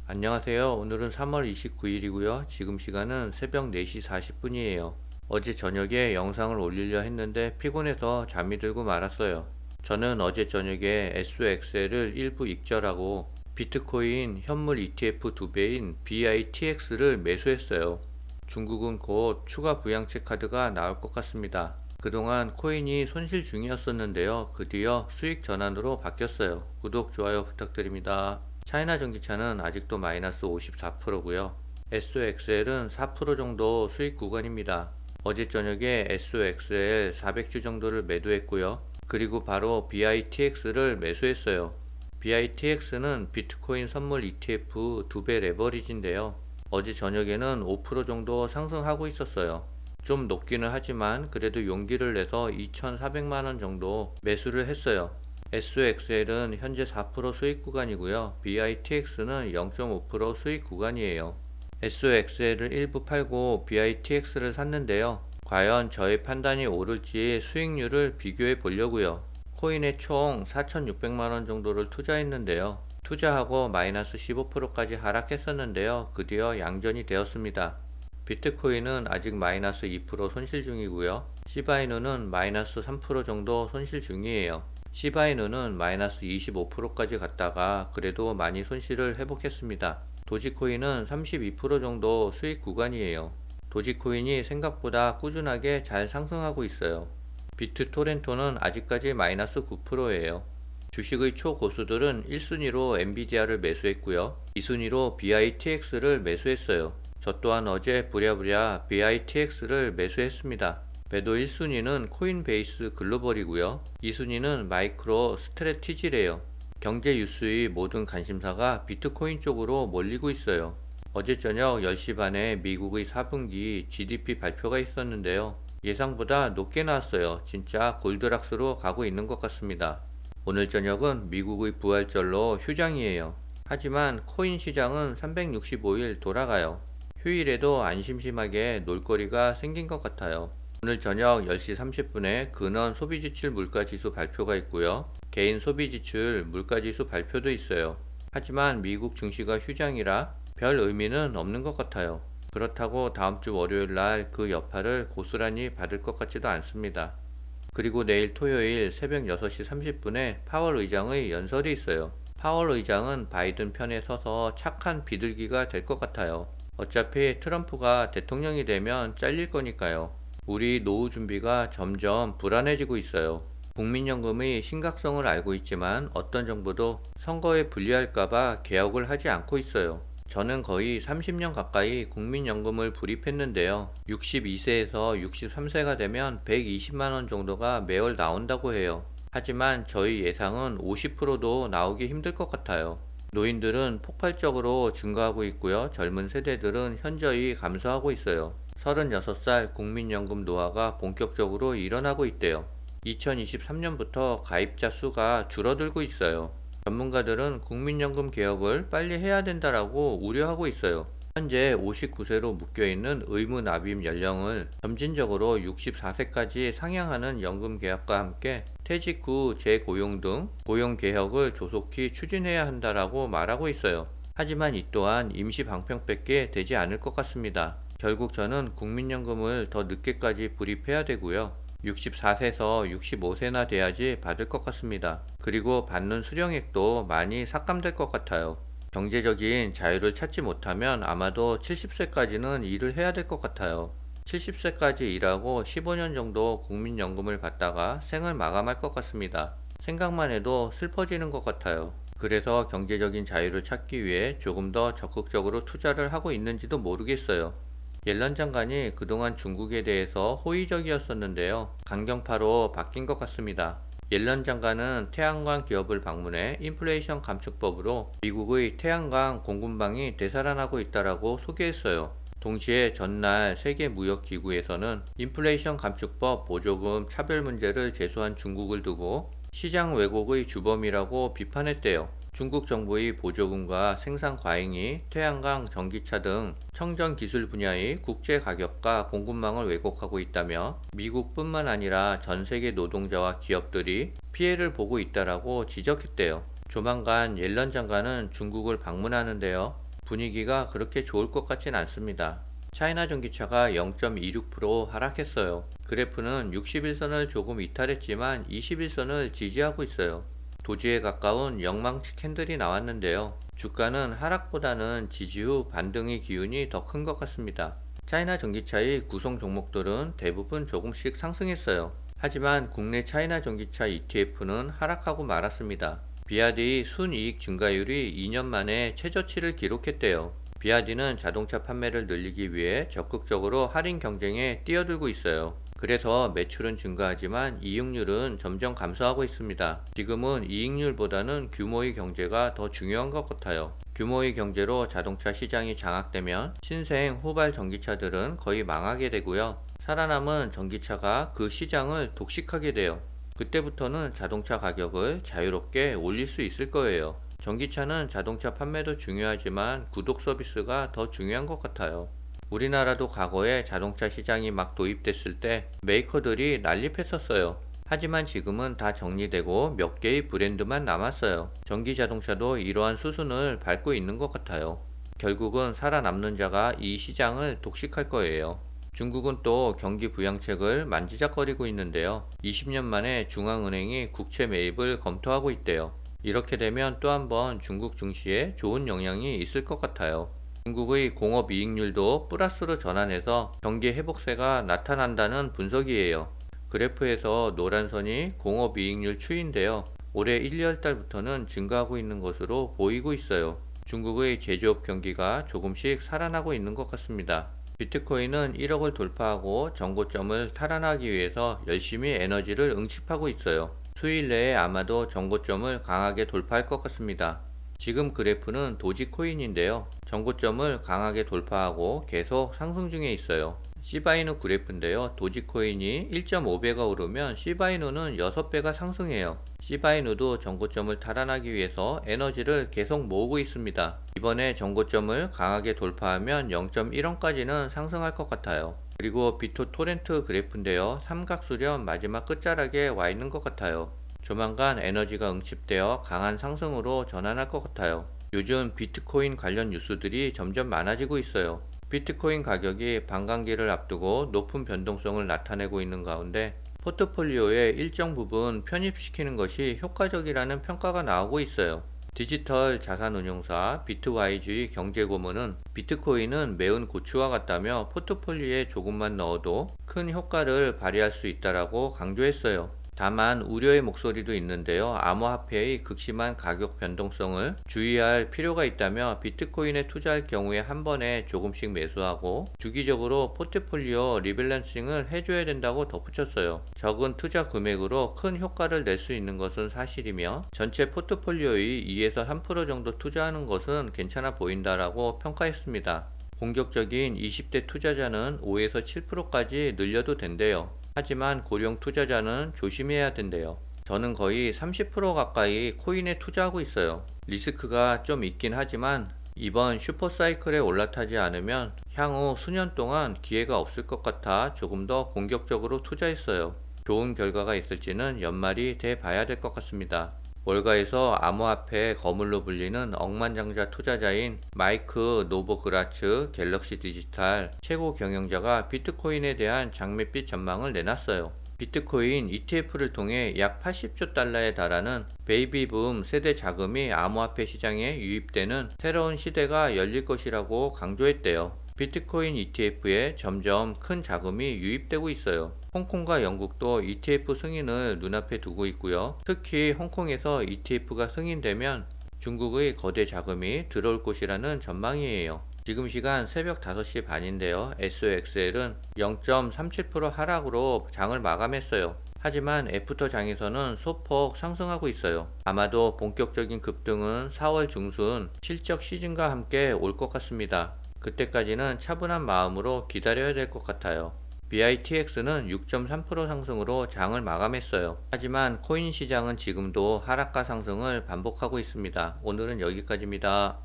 안녕하세요. 오늘은 3월 29일이고요. 지금 시간은 새벽 4시 40분이에요. 어제 저녁에 영상을 올리려 했는데 피곤해서 잠이 들고 말았어요. 저는 어제 저녁에 SOXL을 일부 익절하고 비트코인 현물 ETF 2배인 BITX를 매수했어요. 중국은 곧 추가 부양책 카드가 나올 것 같습니다. 그동안 코인이 손실 중이었었는데요. 드디어 수익 전환으로 바뀌었어요. 구독, 좋아요 부탁드립니다. 차이나 전기차는 아직도 마이너스 54%고요. SOXL은 4% 정도 수익 구간입니다. 어제 저녁에 SOXL 400주 정도를 매도했고요. 그리고 바로 BITX를 매수했어요. BITX는 비트코인 선물 ETF 2배 레버리지인데요. 어제 저녁에는 5% 정도 상승하고 있었어요. 좀 높기는 하지만 그래도 용기를 내서 2,400만원 정도 매수를 했어요. SOXL은 현재 4% 수익 구간이고요. BITX는 0.5% 수익 구간이에요. SOXL을 일부 팔고 BITX를 샀는데요. 과연 저의 판단이 옳을지 수익률을 비교해 보려고요. 코인에 총 4,600만원 정도를 투자했는데요. 투자하고 마이너스 15%까지 하락했었는데요. 드디어 양전이 되었습니다. 비트코인은 아직 마이너스 2% 손실 중이고요. 시바이누는 마이너스 3% 정도 손실 중이에요. 시바이누는 마이너스 25%까지 갔다가 그래도 많이 손실을 회복했습니다. 도지코인은 32% 정도 수익 구간이에요. 도지코인이 생각보다 꾸준하게 잘 상승하고 있어요. 비트토렌토는 아직까지 마이너스 9%예요. 주식의 초고수들은 1순위로 엔비디아를 매수했고요. 2순위로 BITX를 매수했어요. 저 또한 어제 부랴부랴 BITX를 매수했습니다. 매도 1순위는 코인베이스 글로벌이고요. 2순위는 마이크로 스트래티지래요. 경제 뉴스의 모든 관심사가 비트코인 쪽으로 몰리고 있어요. 어제 저녁 10시 반에 미국의 4분기 GDP 발표가 있었는데요. 예상보다 높게 나왔어요. 진짜 골드락스로 가고 있는 것 같습니다. 오늘 저녁은 미국의 부활절로 휴장이에요. 하지만 코인 시장은 365일 돌아가요. 휴일에도 안 심심하게 놀거리가 생긴 것 같아요. 오늘 저녁 10시 30분에 근원 소비지출 물가지수 발표가 있고요. 개인 소비지출 물가지수 발표도 있어요. 하지만 미국 증시가 휴장이라 별 의미는 없는 것 같아요. 그렇다고 다음 주 월요일 날 그 여파를 고스란히 받을 것 같지도 않습니다. 그리고 내일 토요일 새벽 6시 30분에 파월 의장의 연설이 있어요. 파월 의장은 바이든 편에 서서 착한 비둘기가 될 것 같아요. 어차피 트럼프가 대통령이 되면 잘릴 거니까요. 우리 노후 준비가 점점 불안해지고 있어요. 국민연금의 심각성을 알고 있지만 어떤 정부도 선거에 불리할까봐 개혁을 하지 않고 있어요. 저는 거의 30년 가까이 국민연금을 불입했는데요. 62세에서 63세가 되면 120만원 정도가 매월 나온다고 해요. 하지만 저희 예상은 50%도 나오기 힘들 것 같아요. 노인들은 폭발적으로 증가하고 있고요. 젊은 세대들은 현저히 감소하고 있어요. 36살 국민연금 노화가 본격적으로 일어나고 있대요. 2023년부터 가입자 수가 줄어들고 있어요. 전문가들은 국민연금 개혁을 빨리 해야 된다라고 우려하고 있어요. 현재 59세로 묶여있는 의무 납입 연령을 점진적으로 64세까지 상향하는 연금 개혁과 함께 퇴직 후 재고용 등 고용 개혁을 조속히 추진해야 한다라고 말하고 있어요. 하지만 이 또한 임시 방편밖에 되지 않을 것 같습니다. 결국 저는 국민연금을 더 늦게까지 불입해야 되고요. 64세에서 65세나 돼야지 받을 것 같습니다. 그리고 받는 수령액도 많이 삭감될 것 같아요. 경제적인 자유를 찾지 못하면 아마도 70세까지는 일을 해야 될 것 같아요. 70세까지 일하고 15년 정도 국민연금을 받다가 생을 마감할 것 같습니다. 생각만 해도 슬퍼지는 것 같아요. 그래서 경제적인 자유를 찾기 위해 조금 더 적극적으로 투자를 하고 있는지도 모르겠어요. 옐런 장관이 그동안 중국에 대해서 호의적이었었는데요. 강경파로 바뀐 것 같습니다. 옐런 장관은 태양광 기업을 방문해 인플레이션 감축법으로 미국의 태양광 공급망이 되살아나고 있다라고 소개했어요. 동시에 전날 세계무역기구에서는 인플레이션 감축법 보조금 차별 문제를 제소한 중국을 두고 시장 왜곡의 주범이라고 비판했대요. 중국 정부의 보조금과 생산 과잉이 태양광, 전기차 등 청정 기술 분야의 국제 가격과 공급망을 왜곡하고 있다며 미국뿐만 아니라 전 세계 노동자와 기업들이 피해를 보고 있다라고 지적했대요. 조만간 옐런 장관은 중국을 방문하는데요. 분위기가 그렇게 좋을 것 같진 않습니다. 차이나 전기차가 0.26% 하락했어요. 그래프는 61선을 조금 이탈했지만 21선을 지지하고 있어요. 도지에 가까운 영망치 캔들이 나왔는데요. 주가는 하락보다는 지지 후 반등의 기운이 더 큰 것 같습니다. 차이나 전기차의 구성 종목들은 대부분 조금씩 상승했어요. 하지만 국내 차이나 전기차 ETF는 하락하고 말았습니다. 비아디 순이익 증가율이 2년 만에 최저치를 기록했대요. 비아디는 자동차 판매를 늘리기 위해 적극적으로 할인 경쟁에 뛰어들고 있어요. 그래서 매출은 증가하지만 이익률은 점점 감소하고 있습니다. 지금은 이익률보다는 규모의 경제가 더 중요한 것 같아요. 규모의 경제로 자동차 시장이 장악되면 신생 후발 전기차들은 거의 망하게 되고요. 살아남은 전기차가 그 시장을 독식하게 돼요. 그때부터는 자동차 가격을 자유롭게 올릴 수 있을 거예요. 전기차는 자동차 판매도 중요하지만 구독 서비스가 더 중요한 것 같아요. 우리나라도 과거에 자동차 시장이 막 도입됐을 때 메이커들이 난립했었어요. 하지만 지금은 다 정리되고 몇 개의 브랜드만 남았어요. 전기 자동차도 이러한 수순을 밟고 있는 것 같아요. 결국은 살아남는 자가 이 시장을 독식할 거예요. 중국은 또 경기 부양책을 만지작거리고 있는데요. 20년 만에 중앙은행이 국채 매입을 검토하고 있대요. 이렇게 되면 또 한번 중국 증시에 좋은 영향이 있을 것 같아요. 중국의 공업이익률도 플러스로 전환해서 경기 회복세가 나타난다는 분석이에요. 그래프에서 노란 선이 공업이익률 추이인데요. 올해 1, 2월 달부터는 증가하고 있는 것으로 보이고 있어요. 중국의 제조업 경기가 조금씩 살아나고 있는 것 같습니다. 비트코인은 1억을 돌파하고 정고점을 탈환하기 위해서 열심히 에너지를 응집하고 있어요. 수일 내에 아마도 정고점을 강하게 돌파할 것 같습니다. 지금 그래프는 도지코인인데요. 정고점을 강하게 돌파하고 계속 상승 중에 있어요. 시바이누 그래프인데요. 도지코인이 1.5배가 오르면 시바이누는 6배가 상승해요. 시바이누도 정고점을 탈환하기 위해서 에너지를 계속 모으고 있습니다. 이번에 정고점을 강하게 돌파하면 0.1원까지는 상승할 것 같아요. 그리고 비토토렌트 그래프인데요. 삼각수렴 마지막 끝자락에 와 있는 것 같아요. 조만간 에너지가 응집되어 강한 상승으로 전환할 것 같아요. 요즘 비트코인 관련 뉴스들이 점점 많아지고 있어요. 비트코인 가격이 반감기를 앞두고 높은 변동성을 나타내고 있는 가운데 포트폴리오의 일정 부분 편입시키는 것이 효과적이라는 평가가 나오고 있어요. 디지털 자산운용사 비트와이즈의 경제고문은 비트코인은 매운 고추와 같다며 포트폴리오에 조금만 넣어도 큰 효과를 발휘할 수 있다라고 강조했어요. 다만 우려의 목소리도 있는데요. 암호화폐의 극심한 가격 변동성을 주의할 필요가 있다며 비트코인에 투자할 경우에 한 번에 조금씩 매수하고 주기적으로 포트폴리오 리밸런싱을 해줘야 된다고 덧붙였어요. 적은 투자 금액으로 큰 효과를 낼 수 있는 것은 사실이며 전체 포트폴리오의 2에서 3% 정도 투자하는 것은 괜찮아 보인다라고 평가했습니다. 공격적인 20대 투자자는 5에서 7%까지 늘려도 된대요. 하지만 고령 투자자는 조심해야 된대요. 저는 거의 30% 가까이 코인에 투자하고 있어요. 리스크가 좀 있긴 하지만 이번 슈퍼사이클에 올라타지 않으면 향후 수년 동안 기회가 없을 것 같아 조금 더 공격적으로 투자했어요. 좋은 결과가 있을지는 연말이 돼 봐야 될 것 같습니다. 월가에서 암호화폐 거물로 불리는 억만장자 투자자인 마이크 노보그라츠 갤럭시 디지털 최고 경영자가 비트코인에 대한 장밋빛 전망을 내놨어요. 비트코인 ETF를 통해 약 80조 달러에 달하는 베이비붐 세대 자금이 암호화폐 시장에 유입되는 새로운 시대가 열릴 것이라고 강조했대요. 비트코인 ETF에 점점 큰 자금이 유입되고 있어요. 홍콩과 영국도 ETF 승인을 눈앞에 두고 있고요. 특히 홍콩에서 ETF가 승인되면 중국의 거대 자금이 들어올 것이라는 전망이에요. 지금 시간 새벽 5시 반인데요. SOXL은 0.37% 하락으로 장을 마감했어요. 하지만 애프터 장에서는 소폭 상승하고 있어요. 아마도 본격적인 급등은 4월 중순 실적 시즌과 함께 올 것 같습니다. 그때까지는 차분한 마음으로 기다려야 될 것 같아요. BITX는 6.3% 상승으로 장을 마감했어요. 하지만 코인 시장은 지금도 하락과 상승을 반복하고 있습니다. 오늘은 여기까지입니다.